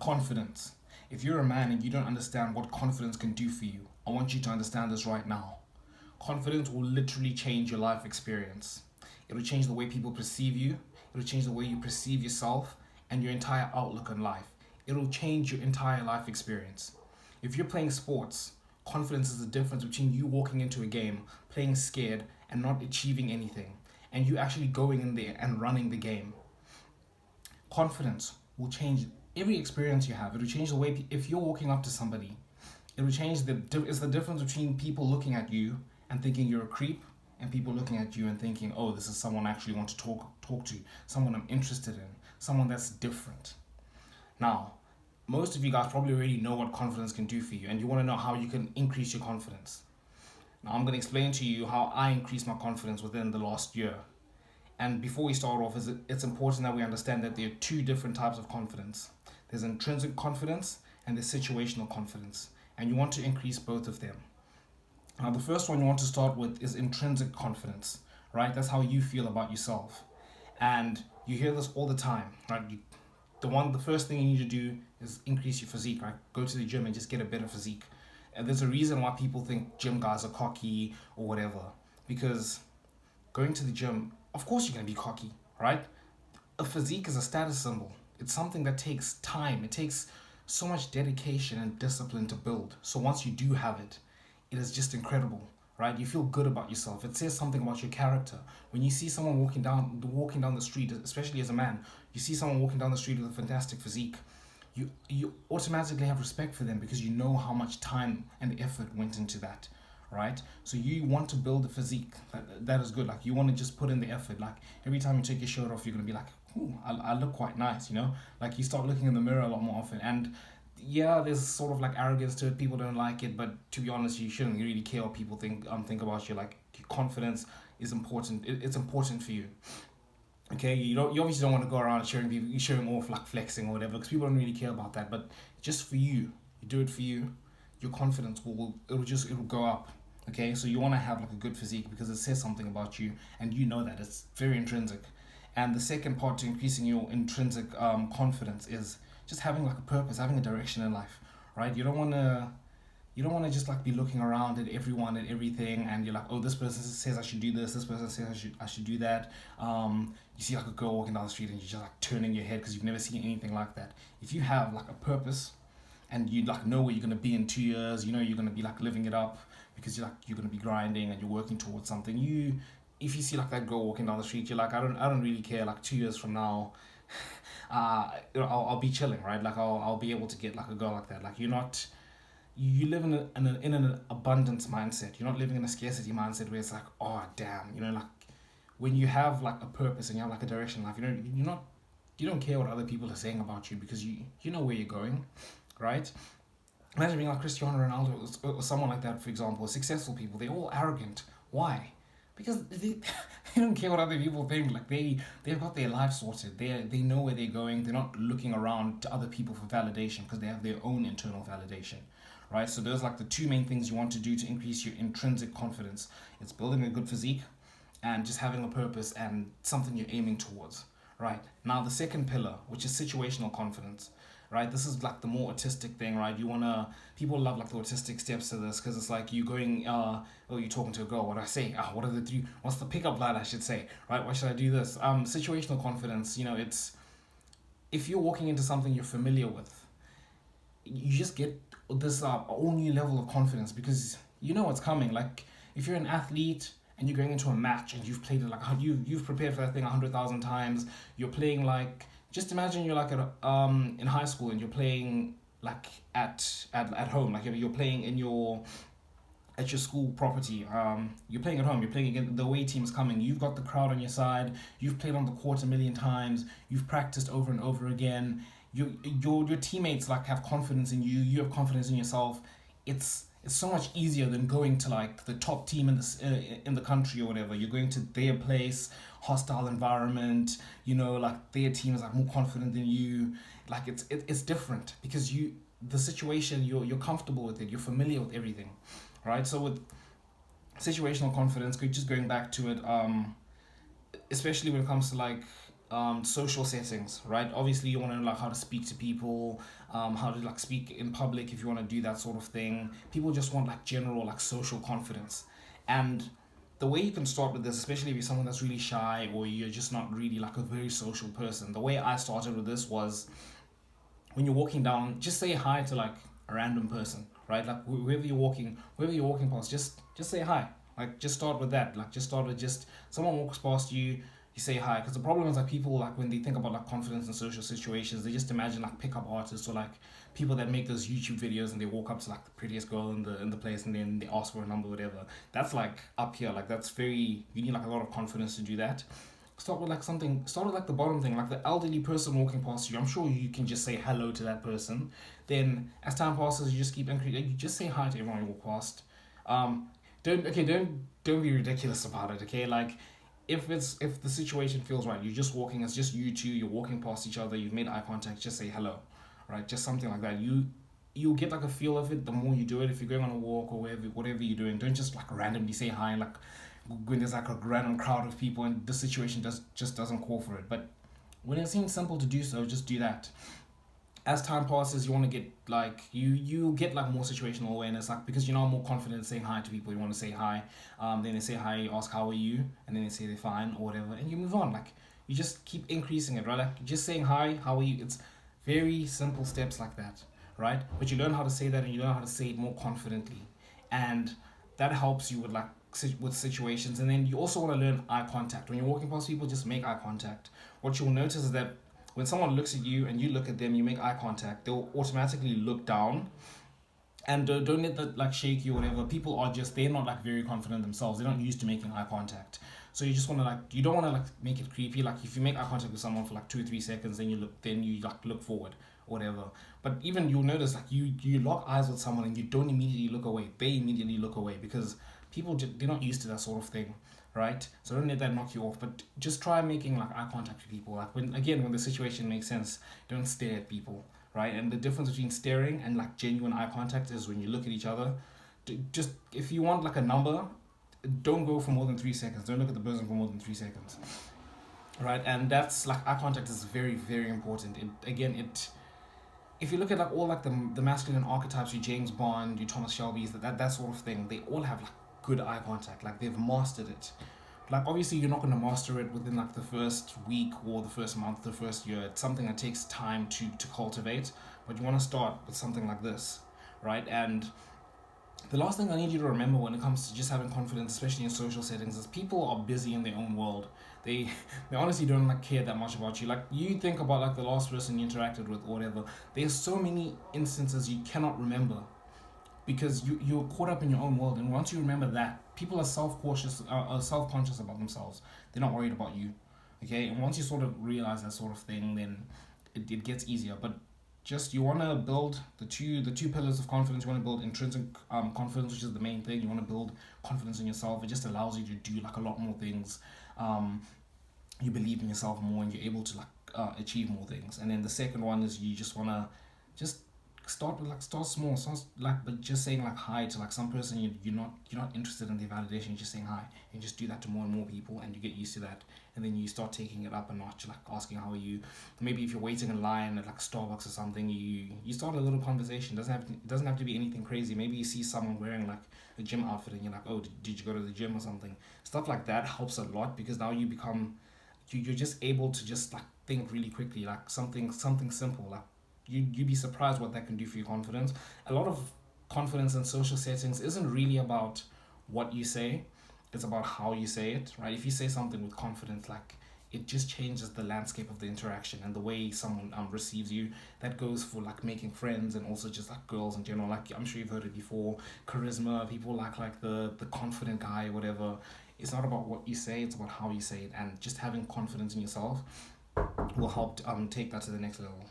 Confidence. If you're a man and you don't understand what confidence can do for you, I want you to understand this right now. Confidence will literally change your life experience. It'll change the way people perceive you, it'll change the way you perceive yourself, and your entire outlook on life. It'll change your entire life experience. If you're playing sports, confidence is the difference between you walking into a game, playing scared, and not achieving anything, and you actually going in there and running the game. Confidence will change every experience you have. It will change the way, if you're walking up to somebody, it will change it's the difference between people looking at you and thinking you're a creep, and people looking at you and thinking, oh, this is someone I actually want to talk to, someone I'm interested in, someone that's different. Now, most of you guys probably already know what confidence can do for you, and you want to know how you can increase your confidence. Now, I'm going to explain to you how I increased my confidence within the last year. And before we start off, it's important that we understand that there are two different types of confidence. There's intrinsic confidence and there's situational confidence. And you want to increase both of them. Now, the first one you want to start with is intrinsic confidence, right? That's how you feel about yourself. And you hear this all the time, right? The first thing you need to do is increase your physique, right? Go to the gym and just get a better physique. And there's a reason why people think gym guys are cocky or whatever. Because going to the gym, of course you're going to be cocky, right? A physique is a status symbol. It's something that takes time. It takes so much dedication and discipline to build. So once you do have it, it is just incredible, right? You feel good about yourself. It says something about your character. When you see someone walking down the street, especially as a man, you see someone walking down the street with a fantastic physique, you automatically have respect for them because you know how much time and effort went into that, right? So you want to build a physique that is good. Like, you want to just put in the effort. Like, every time you take your shirt off, you're going to be like, ooh, I look quite nice, you know? Like, you start looking in the mirror a lot more often. And yeah, there's sort of like arrogance to it. People don't like it, but to be honest, you shouldn't really care what people think about you. Like, your confidence is important. It's important for you. Okay, you obviously don't want to go around showing off, like flexing or whatever, because people don't really care about that. But just for you, you do it for you. Your confidence it'll go up. Okay, so you want to have like a good physique because it says something about you, and you know that it's very intrinsic. And the second part to increasing your intrinsic confidence is just having like a purpose, having a direction in life, right? You don't want to just like be looking around at everyone and everything, and you're like, oh, this person says I should do this person says I should do that. You see like a girl walking down the street and you're just like turning your head because you've never seen anything like that. If you have like a purpose and you like know where you're going to be in 2 years, you know you're going to be like living it up because you're going to be grinding and you're working towards something. If you see like that girl walking down the street, you're like, I don't really care, like 2 years from now, I'll be chilling, right? Like, I'll be able to get like a girl like that. Like, you live in an abundance mindset. You're not living in a scarcity mindset where it's like, oh damn, like when you have like a purpose and you have like a direction in life, you don't care what other people are saying about you because you know where you're going, right? Imagine being like Cristiano Ronaldo or someone like that, for example. Successful people, they're all arrogant. Why? Because they don't care what other people think. Like, they've got their life sorted. They know where they're going. They're not looking around to other people for validation because they have their own internal validation, right? So those are like the two main things you want to do to increase your intrinsic confidence. It's building a good physique and just having a purpose and something you're aiming towards, right? Now, the second pillar, which is situational confidence, right? This is like the more autistic thing, right? People love like the autistic steps to this because it's like you going, you're talking to a girl. What do I say? What are the three? What's the pickup line I should say, right? Why should I do this? Situational confidence, it's if you're walking into something you're familiar with, you just get this all new level of confidence because you know what's coming. Like, if you're an athlete and you're going into a match and you've played it like you've prepared for that thing 100,000 times, you're playing like. Just imagine you're like in high school and you're playing like at home, like you're playing at your school property. You're playing at home. You're playing against the away team's coming. You've got the crowd on your side. You've played on the court a million times. You've practiced over and over again. Your teammates like have confidence in you. You have confidence in yourself. It's so much easier than going to like the top team in the country or whatever. You're going to their place, hostile environment. Like their team is like more confident than you. Like it's different because the situation you're comfortable with it. You're familiar with everything, right? So with situational confidence, just going back to it, especially when it comes to like social settings, right? Obviously, you want to know like how to speak to people, how to like speak in public if you want to do that sort of thing. People just want like general like social confidence, and the way you can start with this, especially if you're someone that's really shy or you're just not really like a very social person. The way I started with this was when you're walking down, just say hi to like a random person, right? Like whoever you're walking past, just say hi. Like just start with that. Like just start with just someone walks past you, you say hi. Because the problem is like people like when they think about like confidence in social situations, they just imagine like pickup artists or like people that make those YouTube videos and they walk up to like the prettiest girl in the place and then they ask for a number, whatever. That's like up here. Like that's very you need like a lot of confidence to do that. Start with like the bottom thing, like the elderly person walking past you. I'm sure you can just say hello to that person. Then as time passes, you just keep increasing. You just say hi to everyone you walk past. Don't be ridiculous about it. Okay, like if the situation feels right, you're just walking. It's just you two. You're walking past each other. You've made eye contact. Just say hello, right? Just something like that. You get like a feel of it the more you do it. If you're going on a walk or whatever you're doing, don't just like randomly say hi like when there's like a random crowd of people and the situation just doesn't call for it. But when it seems simple to do so, just do that. As time passes, you want to get like you get like more situational awareness, like because you're now more confident saying hi to people. You want to say hi, then they say hi, you ask how are you, and then they say they're fine or whatever, and you move on. Like you just keep increasing it, right? Like just saying hi, how are you? It's very simple steps like that, right? But you learn how to say that, and you learn how to say it more confidently, and that helps you with like with situations. And then you also want to learn eye contact. When you're walking past people, just make eye contact. What you'll notice is that when someone looks at you and you look at them, you make eye contact, they'll automatically look down, and don't let that like shake you or whatever. People are just they're not like very confident themselves. They're not used to making eye contact. So you just want to like you don't want to like make it creepy. Like if you make eye contact with someone for like 2 or 3 seconds, then you like look forward or whatever. But even you'll notice like you lock eyes with someone and you don't immediately look away. They immediately look away because they're not used to that sort of thing, right? So don't let that knock you off. But just try making like eye contact with people. Like when the situation makes sense, don't stare at people, right? And the difference between staring and like genuine eye contact is when you look at each other. Just if you want like a number, don't go for more than 3 seconds. Don't look at the person for more than 3 seconds, right? And that's like eye contact is very very important. It if you look at like all like the masculine archetypes, you James Bond, you Thomas Shelby's, that sort of thing, they all have like good eye contact. Like they've mastered it. Like obviously you're not going to master it within like the first week or the first month, the first year. It's something that takes time to cultivate. But you want to start with something like this, right? And the last thing I need you to remember when it comes to just having confidence, especially in social settings, is people are busy in their own world. They they honestly don't like care that much about you. Like you think about like the last person you interacted with or whatever. There's so many instances you cannot remember because you're caught up in your own world. And once you remember that, people are self conscious about themselves. They're not worried about you. Okay, and once you sort of realize that sort of thing, then it gets easier. But just you want to build the two pillars of confidence. You want to build intrinsic confidence, which is the main thing. You want to build confidence in yourself. It just allows you to do like a lot more things. You believe in yourself more, and you're able to like achieve more things. And then the second one is you just want to just start small, start like but just saying like hi to like some person you're not interested in their validation. You're just saying hi, and just do that to more and more people, and you get used to that. And then you start taking it up a notch, like asking how are you. Maybe if you're waiting in line at like Starbucks or something, you start a little conversation. It doesn't have to be anything crazy. Maybe you see someone wearing like a gym outfit and you're like, oh, did you go to the gym or something. Stuff like that helps a lot because now you're just able to just like think really quickly, like something simple. Like you'd be surprised what that can do for your confidence. A lot of confidence in social settings isn't really about what you say, it's about how you say it, right? If you say something with confidence, like it just changes the landscape of the interaction and the way someone receives you. That goes for like making friends and also just like girls in general. Like I'm sure you've heard it before, charisma. People like the confident guy, whatever. It's not about what you say, it's about how you say it, and just having confidence in yourself will help take that to the next level.